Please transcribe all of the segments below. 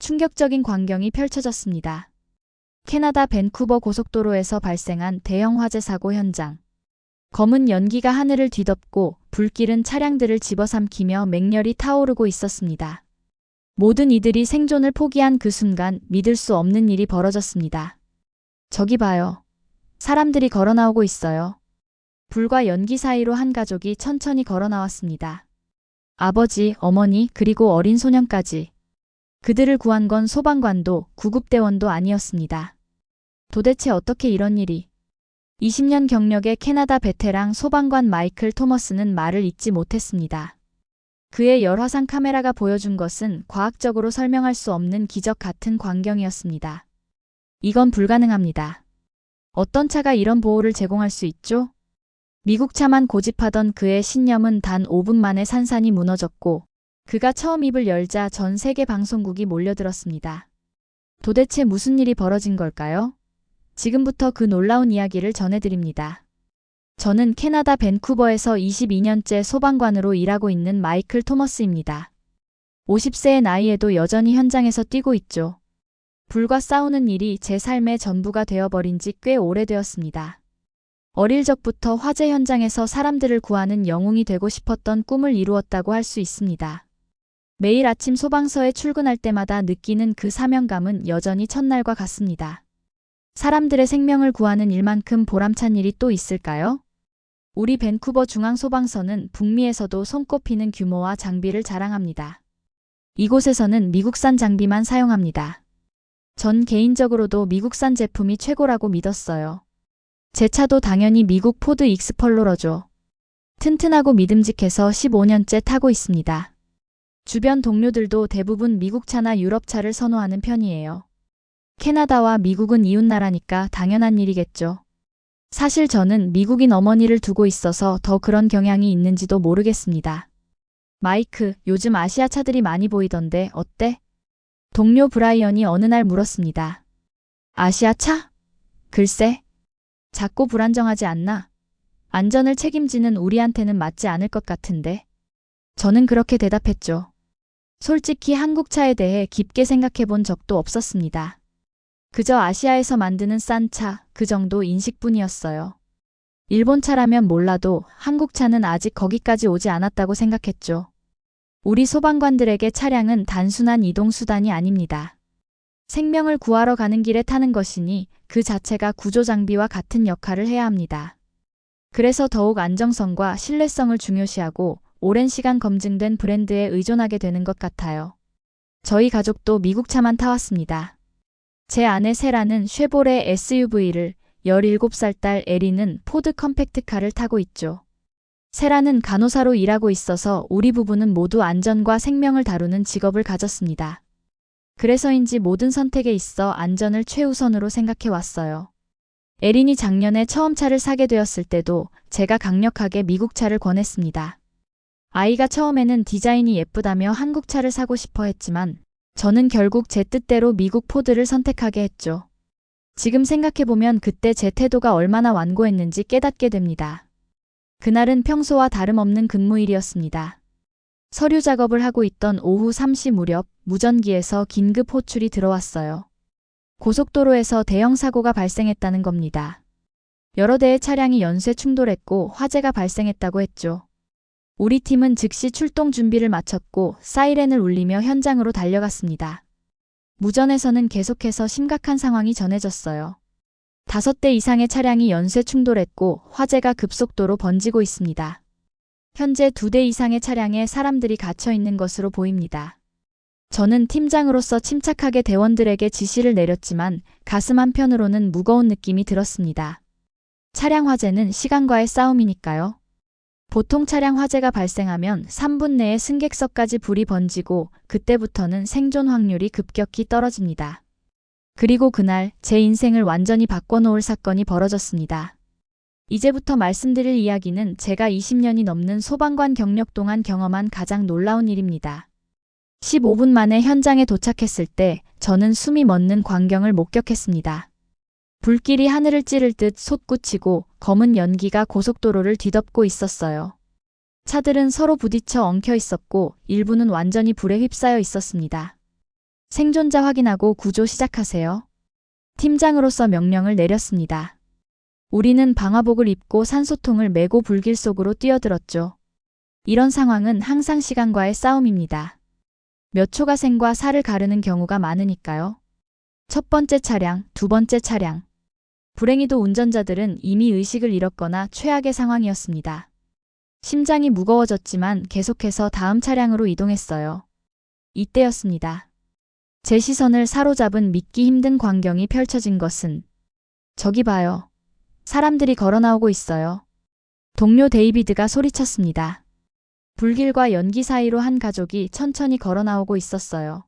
충격적인 광경이 펼쳐졌습니다. 캐나다 밴쿠버 고속도로에서 발생한 대형 화재 사고 현장. 검은 연기가 하늘을 뒤덮고 불길은 차량들을 집어삼키며 맹렬히 타오르고 있었습니다. 모든 이들이 생존을 포기한 그 순간 믿을 수 없는 일이 벌어졌습니다. 저기 봐요. 사람들이 걸어 나오고 있어요. 불과 연기 사이로 한 가족이 천천히 걸어 나왔습니다. 아버지, 어머니, 그리고 어린 소년까지. 그들을 구한 건 소방관도 구급대원도 아니었습니다. 도대체 어떻게 이런 일이? 20년 경력의 캐나다 베테랑 소방관 마이클 토머스는 말을 잇지 못했습니다. 그의 열화상 카메라가 보여준 것은 과학적으로 설명할 수 없는 기적 같은 광경이었습니다. 이건 불가능합니다. 어떤 차가 이런 보호를 제공할 수 있죠? 미국 차만 고집하던 그의 신념은 단 5분 만에 산산이 무너졌고 그가 처음 입을 열자 전 세계 방송국이 몰려들었습니다. 도대체 무슨 일이 벌어진 걸까요? 지금부터 그 놀라운 이야기를 전해드립니다. 저는 캐나다 밴쿠버에서 22년째 소방관으로 일하고 있는 마이클 토머스입니다. 50세의 나이에도 여전히 현장에서 뛰고 있죠. 불과 싸우는 일이 제 삶의 전부가 되어버린 지 꽤 오래되었습니다. 어릴 적부터 화재 현장에서 사람들을 구하는 영웅이 되고 싶었던 꿈을 이루었다고 할 수 있습니다. 매일 아침 소방서에 출근할 때마다 느끼는 그 사명감은 여전히 첫날과 같습니다. 사람들의 생명을 구하는 일만큼 보람찬 일이 또 있을까요? 우리 밴쿠버 중앙소방서는 북미에서도 손꼽히는 규모와 장비를 자랑합니다. 이곳에서는 미국산 장비만 사용합니다. 전 개인적으로도 미국산 제품이 최고라고 믿었어요. 제 차도 당연히 미국 포드 익스플로러죠. 튼튼하고 믿음직해서 15년째 타고 있습니다. 주변 동료들도 대부분 미국 차나 유럽 차를 선호하는 편이에요. 캐나다와 미국은 이웃나라니까 당연한 일이겠죠. 사실 저는 미국인 어머니를 두고 있어서 더 그런 경향이 있는지도 모르겠습니다. 마이크, 요즘 아시아 차들이 많이 보이던데 어때? 동료 브라이언이 어느 날 물었습니다. 아시아 차? 글쎄. 작고 불안정하지 않나? 안전을 책임지는 우리한테는 맞지 않을 것 같은데. 저는 그렇게 대답했죠. 솔직히 한국 차에 대해 깊게 생각해 본 적도 없었습니다. 그저 아시아에서 만드는 싼 차, 그 정도 인식뿐이었어요. 일본 차라면 몰라도 한국 차는 아직 거기까지 오지 않았다고 생각했죠. 우리 소방관들에게 차량은 단순한 이동수단이 아닙니다. 생명을 구하러 가는 길에 타는 것이니 그 자체가 구조장비와 같은 역할을 해야 합니다. 그래서 더욱 안정성과 신뢰성을 중요시하고 오랜 시간 검증된 브랜드에 의존하게 되는 것 같아요. 저희 가족도 미국 차만 타왔습니다. 제 아내 세라는 쉐보레 SUV를, 17살 딸 에리는 포드 컴팩트카를 타고 있죠. 세라는 간호사로 일하고 있어서 우리 부부는 모두 안전과 생명을 다루는 직업을 가졌습니다. 그래서인지 모든 선택에 있어 안전을 최우선으로 생각해 왔어요. 에린이 작년에 처음 차를 사게 되었을 때도 제가 강력하게 미국 차를 권했습니다. 아이가 처음에는 디자인이 예쁘다며 한국 차를 사고 싶어 했지만 저는 결국 제 뜻대로 미국 포드를 선택하게 했죠. 지금 생각해보면 그때 제 태도가 얼마나 완고했는지 깨닫게 됩니다. 그날은 평소와 다름없는 근무일이었습니다. 서류 작업을 하고 있던 오후 3시 무렵 무전기에서 긴급 호출이 들어왔어요. 고속도로에서 대형 사고가 발생했다는 겁니다. 여러 대의 차량이 연쇄 충돌했고 화재가 발생했다고 했죠. 우리 팀은 즉시 출동 준비를 마쳤고 사이렌을 울리며 현장으로 달려갔습니다. 무전에서는 계속해서 심각한 상황이 전해졌어요. 5대 이상의 차량이 연쇄 충돌했고 화재가 급속도로 번지고 있습니다. 현재 2대 이상의 차량에 사람들이 갇혀 있는 것으로 보입니다. 저는 팀장으로서 침착하게 대원들에게 지시를 내렸지만 가슴 한편으로는 무거운 느낌이 들었습니다. 차량 화재는 시간과의 싸움이니까요. 보통 차량 화재가 발생하면 3분 내에 승객석까지 불이 번지고 그때부터는 생존 확률이 급격히 떨어집니다. 그리고 그날 제 인생을 완전히 바꿔놓을 사건이 벌어졌습니다. 이제부터 말씀드릴 이야기는 제가 20년이 넘는 소방관 경력 동안 경험한 가장 놀라운 일입니다. 15분 만에 현장에 도착했을 때 저는 숨이 멎는 광경을 목격했습니다. 불길이 하늘을 찌를 듯 솟구치고 검은 연기가 고속도로를 뒤덮고 있었어요. 차들은 서로 부딪혀 엉켜 있었고 일부는 완전히 불에 휩싸여 있었습니다. 생존자 확인하고 구조 시작하세요. 팀장으로서 명령을 내렸습니다. 우리는 방화복을 입고 산소통을 메고 불길 속으로 뛰어들었죠. 이런 상황은 항상 시간과의 싸움입니다. 몇 초가 생과 사를 가르는 경우가 많으니까요. 첫 번째 차량, 두 번째 차량. 불행히도 운전자들은 이미 의식을 잃었거나 최악의 상황이었습니다. 심장이 무거워졌지만 계속해서 다음 차량으로 이동했어요. 이때였습니다. 제 시선을 사로잡은 믿기 힘든 광경이 펼쳐진 것은 저기 봐요. 사람들이 걸어 나오고 있어요. 동료 데이비드가 소리쳤습니다. 불길과 연기 사이로 한 가족이 천천히 걸어 나오고 있었어요.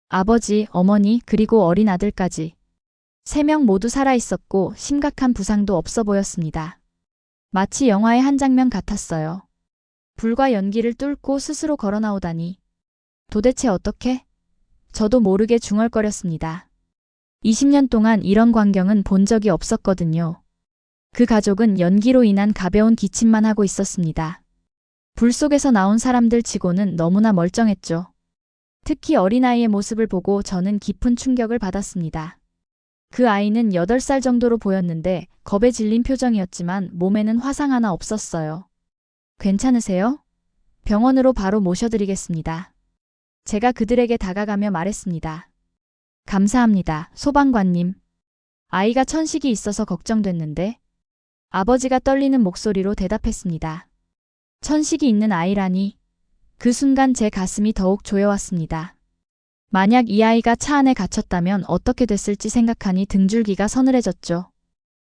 아버지, 어머니, 그리고 어린 아들까지. 3명 모두 살아 있었고 심각한 부상도 없어 보였습니다. 마치 영화의 한 장면 같았어요. 불과 연기를 뚫고 스스로 걸어 나오다니. 도대체 어떻게? 저도 모르게 중얼거렸습니다. 20년 동안 이런 광경은 본 적이 없었거든요. 그 가족은 연기로 인한 가벼운 기침만 하고 있었습니다. 불 속에서 나온 사람들 치고는 너무나 멀쩡했죠. 특히 어린아이의 모습을 보고 저는 깊은 충격을 받았습니다. 그 아이는 8살 정도로 보였는데 겁에 질린 표정이었지만 몸에는 화상 하나 없었어요. 괜찮으세요? 병원으로 바로 모셔드리겠습니다. 제가 그들에게 다가가며 말했습니다. 감사합니다, 소방관님. 아이가 천식이 있어서 걱정됐는데. 아버지가 떨리는 목소리로 대답했습니다. 천식이 있는 아이라니. 그 순간 제 가슴이 더욱 조여왔습니다. 만약 이 아이가 차 안에 갇혔다면 어떻게 됐을지 생각하니 등줄기가 서늘해졌죠.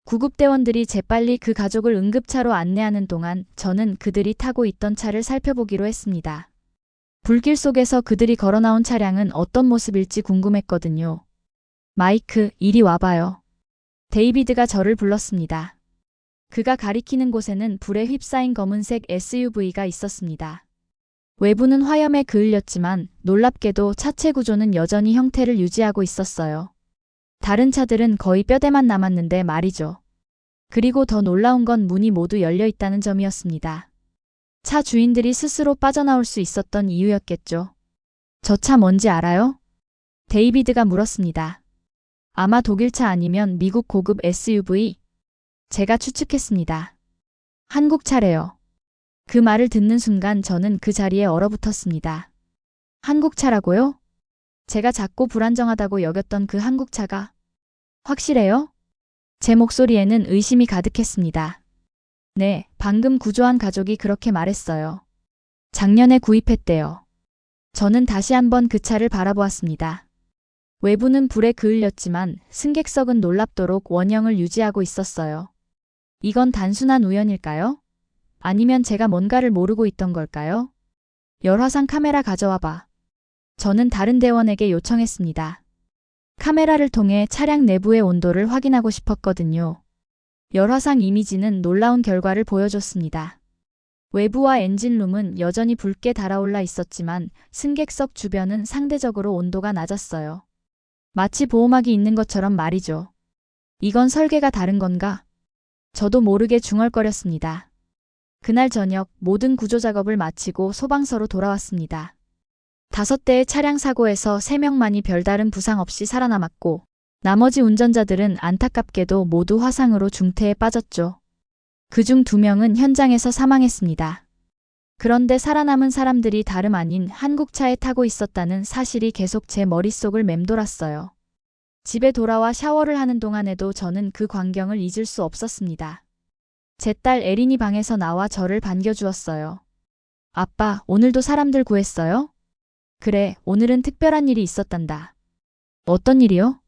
구급대원들이 재빨리 그 가족을 응급차로 안내하는 동안 저는 그들이 타고 있던 차를 살펴보기로 했습니다. 불길 속에서 그들이 걸어 나온 차량은 어떤 모습일지 궁금했거든요. 마이크, 이리 와봐요. 데이비드가 저를 불렀습니다. 그가 가리키는 곳에는 불에 휩싸인 검은색 SUV가 있었습니다. 외부는 화염에 그을렸지만 놀랍게도 차체 구조는 여전히 형태를 유지하고 있었어요. 다른 차들은 거의 뼈대만 남았는데 말이죠. 그리고 더 놀라운 건 문이 모두 열려 있다는 점이었습니다. 차 주인들이 스스로 빠져나올 수 있었던 이유였겠죠. 저 차 뭔지 알아요? 데이비드가 물었습니다. 아마 독일차 아니면 미국 고급 SUV? 제가 추측했습니다. 한국 차래요. 그 말을 듣는 순간 저는 그 자리에 얼어붙었습니다. 한국 차라고요? 제가 작고 불안정하다고 여겼던 그 한국 차가? 확실해요? 제 목소리에는 의심이 가득했습니다. 네, 방금 구조한 가족이 그렇게 말했어요. 작년에 구입했대요. 저는 다시 한번 그 차를 바라보았습니다. 외부는 불에 그을렸지만 승객석은 놀랍도록 원형을 유지하고 있었어요. 이건 단순한 우연일까요? 아니면 제가 뭔가를 모르고 있던 걸까요? 열화상 카메라 가져와 봐. 저는 다른 대원에게 요청했습니다. 카메라를 통해 차량 내부의 온도를 확인하고 싶었거든요. 열화상 이미지는 놀라운 결과를 보여줬습니다. 외부와 엔진룸은 여전히 붉게 달아올라 있었지만 승객석 주변은 상대적으로 온도가 낮았어요. 마치 보호막이 있는 것처럼 말이죠. 이건 설계가 다른 건가? 저도 모르게 중얼거렸습니다. 그날 저녁 모든 구조 작업을 마치고 소방서로 돌아왔습니다. 5대의 차량 사고에서 3명만이 별다른 부상 없이 살아남았고 나머지 운전자들은 안타깝게도 모두 화상으로 중태에 빠졌죠. 그중 2명은 현장에서 사망했습니다. 그런데 살아남은 사람들이 다름 아닌 한국차에 타고 있었다는 사실이 계속 제 머릿속을 맴돌았어요. 집에 돌아와 샤워를 하는 동안에도 저는 그 광경을 잊을 수 없었습니다. 제 딸 에린이 방에서 나와 저를 반겨주었어요. 아빠, 오늘도 사람들 구했어요? 그래, 오늘은 특별한 일이 있었단다. 어떤 일이요?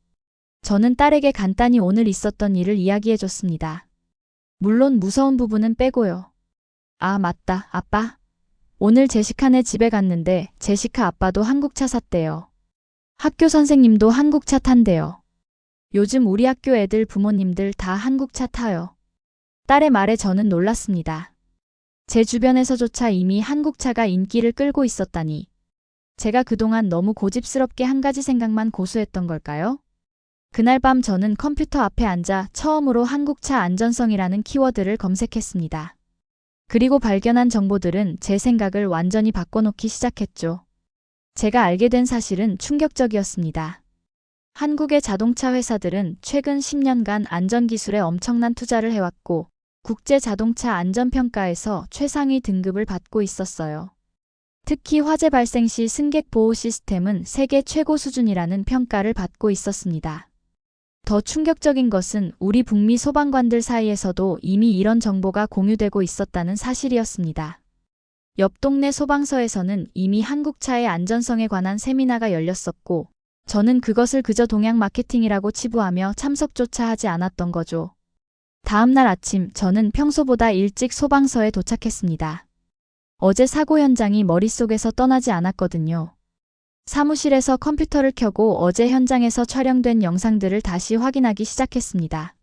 저는 딸에게 간단히 오늘 있었던 일을 이야기해줬습니다. 물론 무서운 부분은 빼고요. 아, 맞다, 아빠. 오늘 제시카네 집에 갔는데 제시카 아빠도 한국차 샀대요. 학교 선생님도 한국차 탄대요. 요즘 우리 학교 애들 부모님들 다 한국차 타요. 딸의 말에 저는 놀랐습니다. 제 주변에서조차 이미 한국차가 인기를 끌고 있었다니. 제가 그동안 너무 고집스럽게 한 가지 생각만 고수했던 걸까요? 그날 밤 저는 컴퓨터 앞에 앉아 처음으로 한국차 안전성이라는 키워드를 검색했습니다. 그리고 발견한 정보들은 제 생각을 완전히 바꿔놓기 시작했죠. 제가 알게 된 사실은 충격적이었습니다. 한국의 자동차 회사들은 최근 10년간 안전기술에 엄청난 투자를 해왔고 국제 자동차 안전평가에서 최상위 등급을 받고 있었어요. 특히 화재 발생 시 승객 보호 시스템은 세계 최고 수준이라는 평가를 받고 있었습니다. 더 충격적인 것은 우리 북미 소방관들 사이에서도 이미 이런 정보가 공유되고 있었다는 사실이었습니다. 옆 동네 소방서에서는 이미 한국차의 안전성에 관한 세미나가 열렸었고 저는 그것을 그저 동양 마케팅이라고 치부하며 참석조차 하지 않았던 거죠. 다음 날 아침 저는 평소보다 일찍 소방서에 도착했습니다. 어제 사고 현장이 머릿속에서 떠나지 않았거든요. 사무실에서 컴퓨터를 켜고 어제 현장에서 촬영된 영상들을 다시 확인하기 시작했습니다.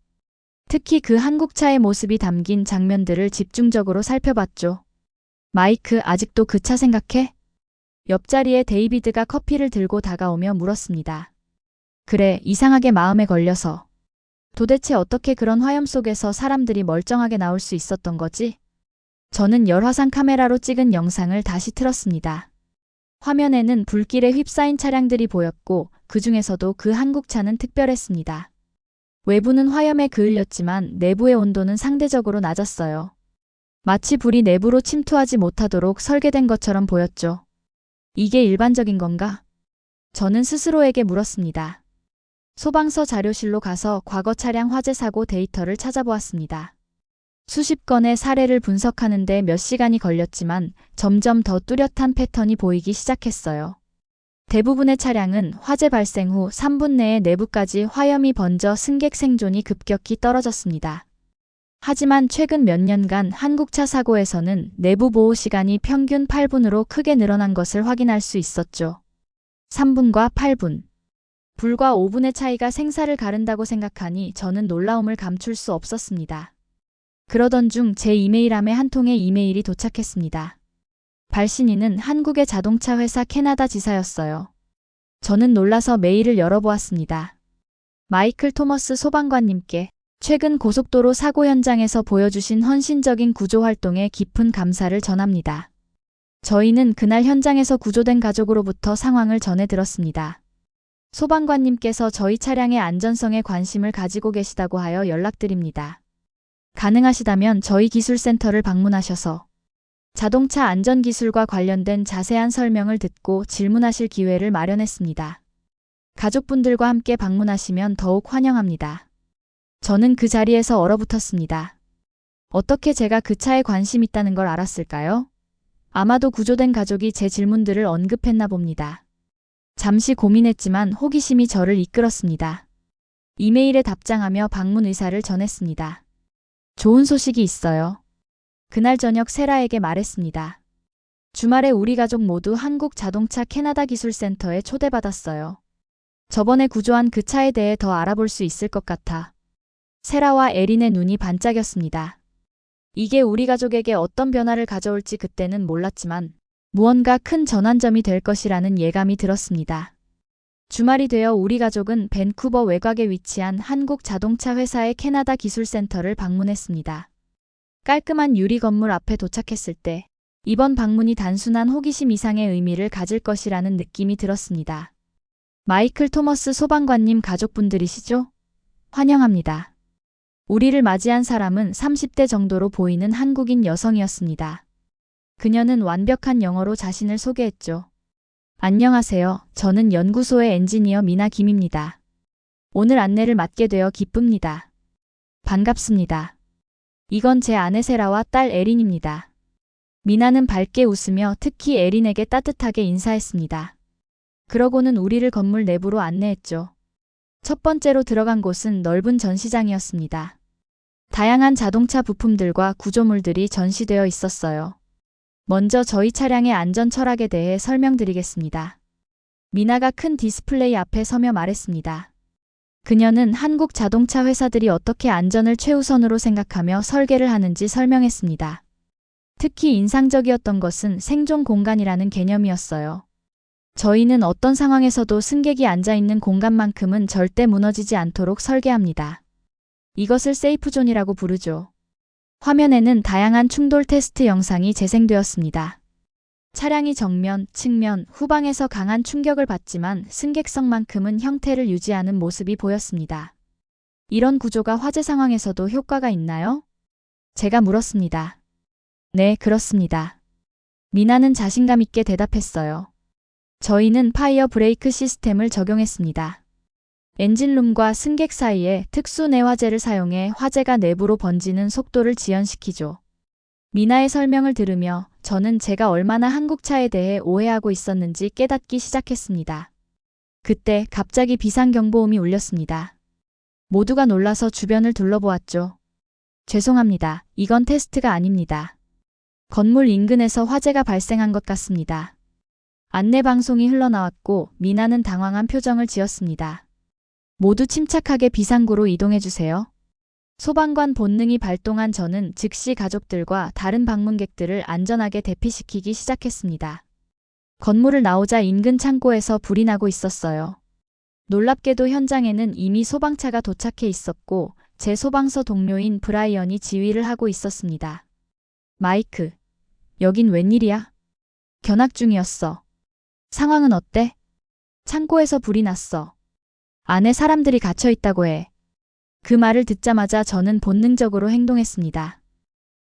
특히 그 한국차의 모습이 담긴 장면들을 집중적으로 살펴봤죠. 마이크, 아직도 그 차 생각해? 옆자리에 데이비드가 커피를 들고 다가오며 물었습니다. 그래, 이상하게 마음에 걸려서. 도대체 어떻게 그런 화염 속에서 사람들이 멀쩡하게 나올 수 있었던 거지? 저는 열화상 카메라로 찍은 영상을 다시 틀었습니다. 화면에는 불길에 휩싸인 차량들이 보였고 그 중에서도 그 한국차는 특별했습니다. 외부는 화염에 그을렸지만 내부의 온도는 상대적으로 낮았어요. 마치 불이 내부로 침투하지 못하도록 설계된 것처럼 보였죠. 이게 일반적인 건가? 저는 스스로에게 물었습니다. 소방서 자료실로 가서 과거 차량 화재 사고 데이터를 찾아보았습니다. 수십 건의 사례를 분석하는 데 몇 시간이 걸렸지만 점점 더 뚜렷한 패턴이 보이기 시작했어요. 대부분의 차량은 화재 발생 후 3분 내에 내부까지 화염이 번져 승객 생존이 급격히 떨어졌습니다. 하지만 최근 몇 년간 한국차 사고에서는 내부 보호 시간이 평균 8분으로 크게 늘어난 것을 확인할 수 있었죠. 3분과 8분. 불과 5분의 차이가 생사를 가른다고 생각하니 저는 놀라움을 감출 수 없었습니다. 그러던 중 제 이메일함에 한 통의 이메일이 도착했습니다. 발신인은 한국의 자동차 회사 캐나다 지사였어요. 저는 놀라서 메일을 열어보았습니다. 마이클 토머스 소방관님께 최근 고속도로 사고 현장에서 보여주신 헌신적인 구조 활동에 깊은 감사를 전합니다. 저희는 그날 현장에서 구조된 가족으로부터 상황을 전해 들었습니다. 소방관님께서 저희 차량의 안전성에 관심을 가지고 계시다고 하여 연락드립니다. 가능하시다면 저희 기술센터를 방문하셔서 자동차 안전기술과 관련된 자세한 설명을 듣고 질문하실 기회를 마련했습니다. 가족분들과 함께 방문하시면 더욱 환영합니다. 저는 그 자리에서 얼어붙었습니다. 어떻게 제가 그 차에 관심 있다는 걸 알았을까요? 아마도 구조된 가족이 제 질문들을 언급했나 봅니다. 잠시 고민했지만 호기심이 저를 이끌었습니다. 이메일에 답장하며 방문 의사를 전했습니다. 좋은 소식이 있어요. 그날 저녁 세라에게 말했습니다. 주말에 우리 가족 모두 한국 자동차 캐나다 기술센터에 초대받았어요. 저번에 구조한 그 차에 대해 더 알아볼 수 있을 것 같아. 세라와 에린의 눈이 반짝였습니다. 이게 우리 가족에게 어떤 변화를 가져올지 그때는 몰랐지만 무언가 큰 전환점이 될 것이라는 예감이 들었습니다. 주말이 되어 우리 가족은 밴쿠버 외곽에 위치한 한국 자동차 회사의 캐나다 기술센터를 방문했습니다. 깔끔한 유리 건물 앞에 도착했을 때 이번 방문이 단순한 호기심 이상의 의미를 가질 것이라는 느낌이 들었습니다. 마이클 토머스 소방관님 가족분들이시죠? 환영합니다. 우리를 맞이한 사람은 30대 정도로 보이는 한국인 여성이었습니다. 그녀는 완벽한 영어로 자신을 소개했죠. 안녕하세요. 저는 연구소의 엔지니어 미나 김입니다. 오늘 안내를 맡게 되어 기쁩니다. 반갑습니다. 이건 제 아내 세라와 딸 에린입니다. 미나는 밝게 웃으며 특히 에린에게 따뜻하게 인사했습니다. 그러고는 우리를 건물 내부로 안내했죠. 첫 번째로 들어간 곳은 넓은 전시장이었습니다. 다양한 자동차 부품들과 구조물들이 전시되어 있었어요. 먼저 저희 차량의 안전 철학에 대해 설명드리겠습니다. 미나가 큰 디스플레이 앞에 서며 말했습니다. 그녀는 한국 자동차 회사들이 어떻게 안전을 최우선으로 생각하며 설계를 하는지 설명했습니다. 특히 인상적이었던 것은 생존 공간이라는 개념이었어요. 저희는 어떤 상황에서도 승객이 앉아있는 공간만큼은 절대 무너지지 않도록 설계합니다. 이것을 세이프존이라고 부르죠. 화면에는 다양한 충돌 테스트 영상이 재생되었습니다. 차량이 정면, 측면, 후방에서 강한 충격을 받지만 승객석만큼은 형태를 유지하는 모습이 보였습니다. 이런 구조가 화재 상황에서도 효과가 있나요? 제가 물었습니다. 네, 그렇습니다. 미나는 자신감 있게 대답했어요. 저희는 파이어 브레이크 시스템을 적용했습니다. 엔진룸과 승객 사이에 특수 내화재를 사용해 화재가 내부로 번지는 속도를 지연시키죠. 미나의 설명을 들으며 저는 제가 얼마나 한국차에 대해 오해하고 있었는지 깨닫기 시작했습니다. 그때 갑자기 비상경보음이 울렸습니다. 모두가 놀라서 주변을 둘러보았죠. 죄송합니다. 이건 테스트가 아닙니다. 건물 인근에서 화재가 발생한 것 같습니다. 안내방송이 흘러나왔고 미나는 당황한 표정을 지었습니다. 모두 침착하게 비상구로 이동해주세요. 소방관 본능이 발동한 저는 즉시 가족들과 다른 방문객들을 안전하게 대피시키기 시작했습니다. 건물을 나오자 인근 창고에서 불이 나고 있었어요. 놀랍게도 현장에는 이미 소방차가 도착해 있었고 제 소방서 동료인 브라이언이 지휘를 하고 있었습니다. 마이크, 여긴 웬일이야? 견학 중이었어. 상황은 어때? 창고에서 불이 났어. 안에 사람들이 갇혀 있다고 해. 그 말을 듣자마자 저는 본능적으로 행동했습니다.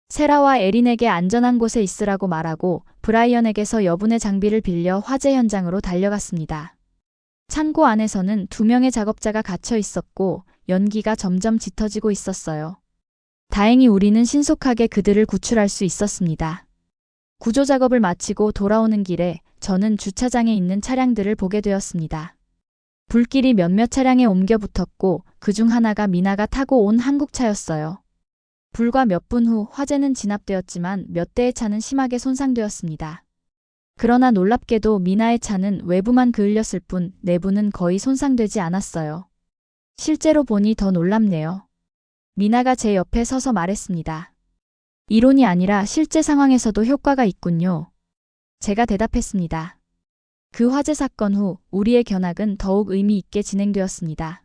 세라와 에린에게 안전한 곳에 있으라고 말하고 브라이언에게서 여분의 장비를 빌려 화재 현장으로 달려갔습니다. 창고 안에서는 2명의 작업자가 갇혀 있었고 연기가 점점 짙어지고 있었어요. 다행히 우리는 신속하게 그들을 구출할 수 있었습니다. 구조 작업을 마치고 돌아오는 길에 저는 주차장에 있는 차량들을 보게 되었습니다. 불길이 몇몇 차량에 옮겨 붙었고 그중 하나가 미나가 타고 온 한국차였어요. 불과 몇 분 후 화재는 진압되었지만 몇 대의 차는 심하게 손상되었습니다. 그러나 놀랍게도 미나의 차는 외부만 그을렸을 뿐 내부는 거의 손상되지 않았어요. 실제로 보니 더 놀랍네요. 미나가 제 옆에 서서 말했습니다. 이론이 아니라 실제 상황에서도 효과가 있군요. 제가 대답했습니다. 그 화재 사건 후 우리의 견학은 더욱 의미 있게 진행되었습니다.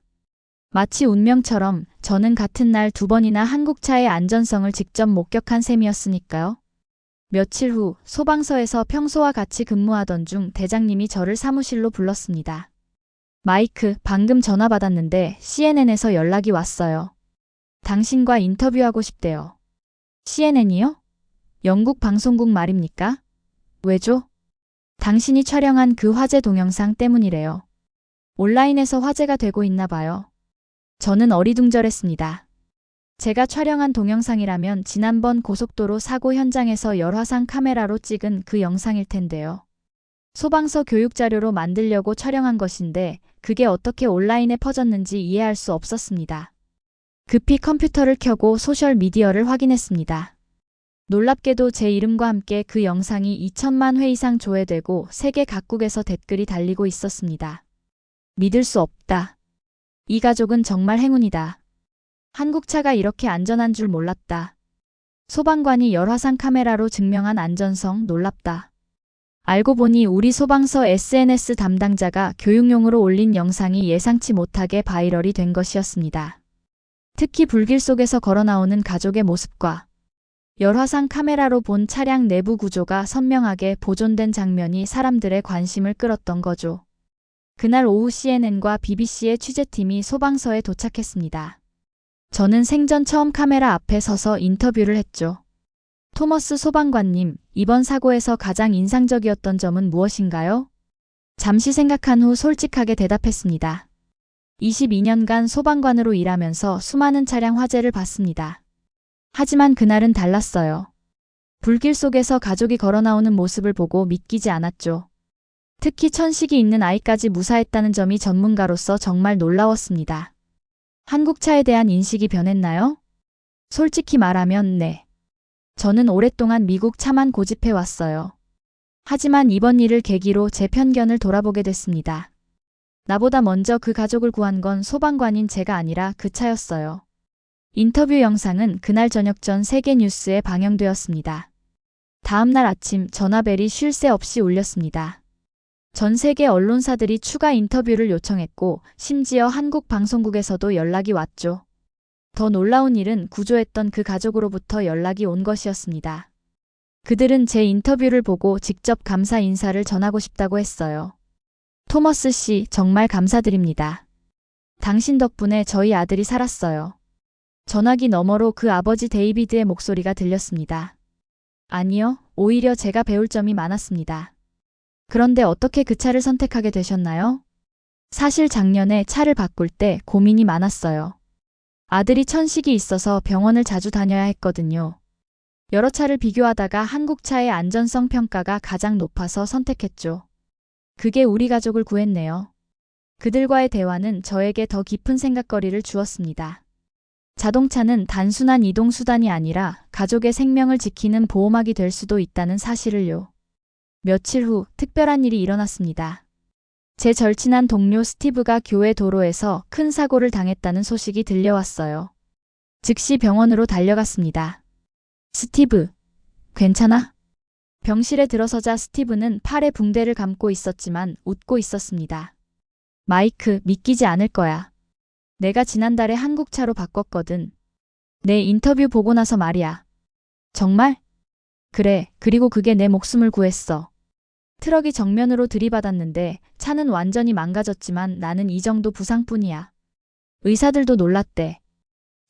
마치 운명처럼 저는 같은 날 2번이나 한국차의 안전성을 직접 목격한 셈이었으니까요. 며칠 후 소방서에서 평소와 같이 근무하던 중 대장님이 저를 사무실로 불렀습니다. 마이크, 방금 전화 받았는데 CNN에서 연락이 왔어요. 당신과 인터뷰하고 싶대요. CNN이요? 영국 방송국 말입니까? 왜죠? 당신이 촬영한 그 화재 동영상 때문이래요. 온라인에서 화제가 되고 있나 봐요. 저는 어리둥절했습니다. 제가 촬영한 동영상이라면 지난번 고속도로 사고 현장에서 열화상 카메라로 찍은 그 영상일 텐데요. 소방서 교육 자료로 만들려고 촬영한 것인데 그게 어떻게 온라인에 퍼졌는지 이해할 수 없었습니다. 급히 컴퓨터를 켜고 소셜미디어를 확인했습니다. 놀랍게도 제 이름과 함께 그 영상이 2천만 회 이상 조회되고 세계 각국에서 댓글이 달리고 있었습니다. 믿을 수 없다. 이 가족은 정말 행운이다. 한국차가 이렇게 안전한 줄 몰랐다. 소방관이 열화상 카메라로 증명한 안전성 놀랍다. 알고 보니 우리 소방서 SNS 담당자가 교육용으로 올린 영상이 예상치 못하게 바이럴이 된 것이었습니다. 특히 불길 속에서 걸어나오는 가족의 모습과 열화상 카메라로 본 차량 내부 구조가 선명하게 보존된 장면이 사람들의 관심을 끌었던 거죠. 그날 오후 CNN과 BBC의 취재팀이 소방서에 도착했습니다. 저는 생전 처음 카메라 앞에 서서 인터뷰를 했죠. 토머스 소방관님, 이번 사고에서 가장 인상적이었던 점은 무엇인가요? 잠시 생각한 후 솔직하게 대답했습니다. 22년간 소방관으로 일하면서 수많은 차량 화재를 봤습니다. 하지만 그날은 달랐어요. 불길 속에서 가족이 걸어나오는 모습을 보고 믿기지 않았죠. 특히 천식이 있는 아이까지 무사했다는 점이 전문가로서 정말 놀라웠습니다. 한국차에 대한 인식이 변했나요? 솔직히 말하면 네. 저는 오랫동안 미국 차만 고집해 왔어요. 하지만 이번 일을 계기로 제 편견을 돌아보게 됐습니다. 나보다 먼저 그 가족을 구한 건 소방관인 제가 아니라 그 차였어요. 인터뷰 영상은 그날 저녁 전 세계 뉴스에 방영되었습니다. 다음 날 아침 전화벨이 쉴 새 없이 울렸습니다. 전 세계 언론사들이 추가 인터뷰를 요청했고 심지어 한국 방송국에서도 연락이 왔죠. 더 놀라운 일은 구조했던 그 가족으로부터 연락이 온 것이었습니다. 그들은 제 인터뷰를 보고 직접 감사 인사를 전하고 싶다고 했어요. 토머스 씨, 정말 감사드립니다. 당신 덕분에 저희 아들이 살았어요. 전화기 너머로 그 아버지 데이비드의 목소리가 들렸습니다. 아니요, 오히려 제가 배울 점이 많았습니다. 그런데 어떻게 그 차를 선택하게 되셨나요? 사실 작년에 차를 바꿀 때 고민이 많았어요. 아들이 천식이 있어서 병원을 자주 다녀야 했거든요. 여러 차를 비교하다가 한국차의 안전성 평가가 가장 높아서 선택했죠. 그게 우리 가족을 구했네요. 그들과의 대화는 저에게 더 깊은 생각거리를 주었습니다. 자동차는 단순한 이동수단이 아니라 가족의 생명을 지키는 보호막이 될 수도 있다는 사실을요. 며칠 후 특별한 일이 일어났습니다. 제 절친한 동료 스티브가 교회 도로에서 큰 사고를 당했다는 소식이 들려왔어요. 즉시 병원으로 달려갔습니다. 스티브, 괜찮아? 병실에 들어서자 스티브는 팔에 붕대를 감고 있었지만 웃고 있었습니다. 마이크, 믿기지 않을 거야. 내가 지난달에 한국차로 바꿨거든. 내 인터뷰 보고 나서 말이야. 정말? 그래, 그리고 그게 내 목숨을 구했어. 트럭이 정면으로 들이받았는데 차는 완전히 망가졌지만 나는 이 정도 부상뿐이야. 의사들도 놀랐대.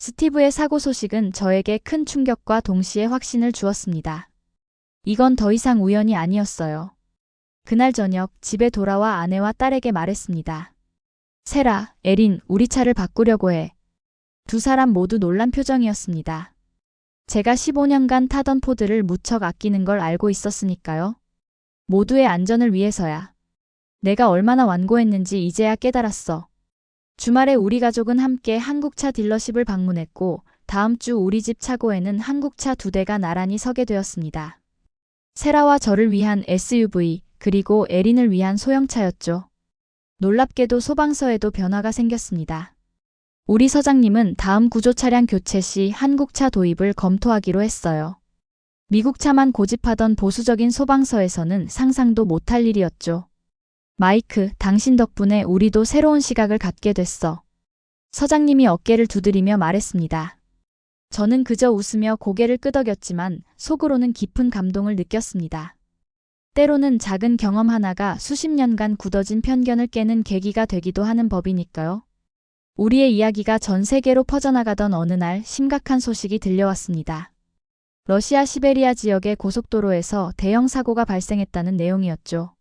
스티브의 사고 소식은 저에게 큰 충격과 동시에 확신을 주었습니다. 이건 더 이상 우연이 아니었어요. 그날 저녁 집에 돌아와 아내와 딸에게 말했습니다. 세라, 에린, 우리 차를 바꾸려고 해. 두 사람 모두 놀란 표정이었습니다. 제가 15년간 타던 포드를 무척 아끼는 걸 알고 있었으니까요. 모두의 안전을 위해서야. 내가 얼마나 완고했는지 이제야 깨달았어. 주말에 우리 가족은 함께 한국차 딜러십을 방문했고 다음 주 우리 집 차고에는 한국차 2대가 나란히 서게 되었습니다. 세라와 저를 위한 SUV, 그리고 에린을 위한 소형차였죠. 놀랍게도 소방서에도 변화가 생겼습니다. 우리 서장님은 다음 구조 차량 교체 시 한국차 도입을 검토하기로 했어요. 미국 차만 고집하던 보수적인 소방서에서는 상상도 못할 일이었죠. 마이크, 당신 덕분에 우리도 새로운 시각을 갖게 됐어. 서장님이 어깨를 두드리며 말했습니다. 저는 그저 웃으며 고개를 끄덕였지만 속으로는 깊은 감동을 느꼈습니다. 때로는 작은 경험 하나가 수십 년간 굳어진 편견을 깨는 계기가 되기도 하는 법이니까요. 우리의 이야기가 전 세계로 퍼져나가던 어느 날 심각한 소식이 들려왔습니다. 러시아 시베리아 지역의 고속도로에서 대형 사고가 발생했다는 내용이었죠.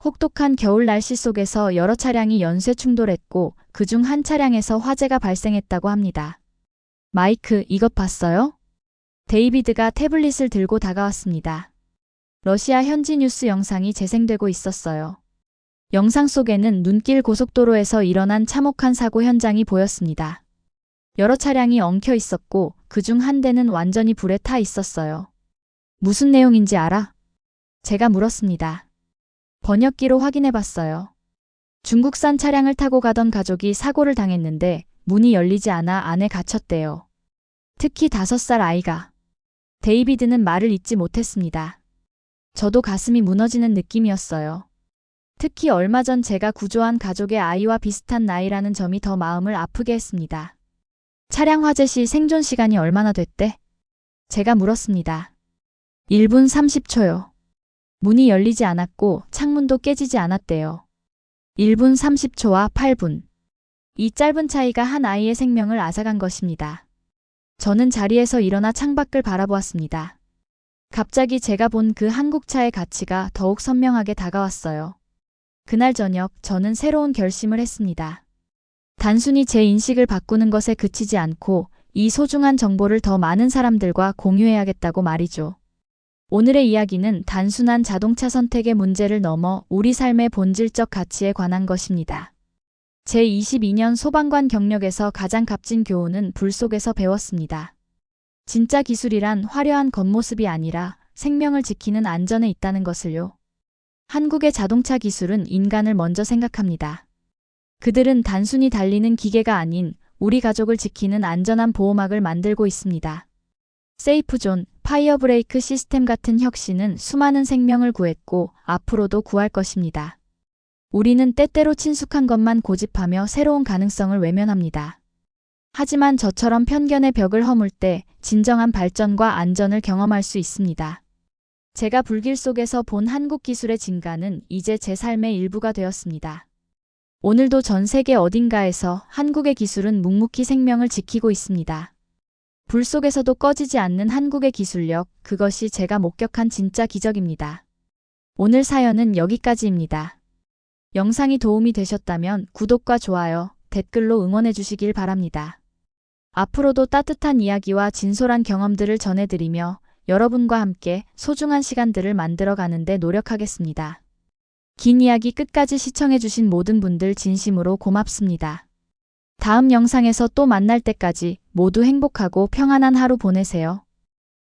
혹독한 겨울 날씨 속에서 여러 차량이 연쇄 충돌했고 그중 한 차량에서 화재가 발생했다고 합니다. 마이크, 이것 봤어요? 데이비드가 태블릿을 들고 다가왔습니다. 러시아 현지 뉴스 영상이 재생되고 있었어요. 영상 속에는 눈길 고속도로에서 일어난 참혹한 사고 현장이 보였습니다. 여러 차량이 엉켜 있었고 그중 한 대는 완전히 불에 타 있었어요. 무슨 내용인지 알아? 제가 물었습니다. 번역기로 확인해 봤어요. 중국산 차량을 타고 가던 가족이 사고를 당했는데 문이 열리지 않아 안에 갇혔대요. 특히 5살 아이가. 데이비드는 말을 잇지 못했습니다. 저도 가슴이 무너지는 느낌이었어요. 특히 얼마 전 제가 구조한 가족의 아이와 비슷한 나이라는 점이 더 마음을 아프게 했습니다. 차량 화재 시 생존 시간이 얼마나 됐대? 제가 물었습니다. 1분 30초요. 문이 열리지 않았고 창문도 깨지지 않았대요. 1분 30초와 8분. 이 짧은 차이가 한 아이의 생명을 앗아간 것입니다. 저는 자리에서 일어나 창밖을 바라보았습니다. 갑자기 제가 본 그 한국차의 가치가 더욱 선명하게 다가왔어요. 그날 저녁 저는 새로운 결심을 했습니다. 단순히 제 인식을 바꾸는 것에 그치지 않고 이 소중한 정보를 더 많은 사람들과 공유해야겠다고 말이죠. 오늘의 이야기는 단순한 자동차 선택의 문제를 넘어 우리 삶의 본질적 가치에 관한 것입니다. 제 22년 소방관 경력에서 가장 값진 교훈은 불 속에서 배웠습니다. 진짜 기술이란 화려한 겉모습이 아니라 생명을 지키는 안전에 있다는 것을요. 한국의 자동차 기술은 인간을 먼저 생각합니다. 그들은 단순히 달리는 기계가 아닌 우리 가족을 지키는 안전한 보호막을 만들고 있습니다. 세이프존, 파이어브레이크 시스템 같은 혁신은 수많은 생명을 구했고 앞으로도 구할 것입니다. 우리는 때때로 친숙한 것만 고집하며 새로운 가능성을 외면합니다. 하지만 저처럼 편견의 벽을 허물 때 진정한 발전과 안전을 경험할 수 있습니다. 제가 불길 속에서 본 한국 기술의 진가는 이제 제 삶의 일부가 되었습니다. 오늘도 전 세계 어딘가에서 한국의 기술은 묵묵히 생명을 지키고 있습니다. 불 속에서도 꺼지지 않는 한국의 기술력, 그것이 제가 목격한 진짜 기적입니다. 오늘 사연은 여기까지입니다. 영상이 도움이 되셨다면 구독과 좋아요, 댓글로 응원해 주시길 바랍니다. 앞으로도 따뜻한 이야기와 진솔한 경험들을 전해드리며 여러분과 함께 소중한 시간들을 만들어가는 데 노력하겠습니다. 긴 이야기 끝까지 시청해주신 모든 분들 진심으로 고맙습니다. 다음 영상에서 또 만날 때까지 모두 행복하고 평안한 하루 보내세요.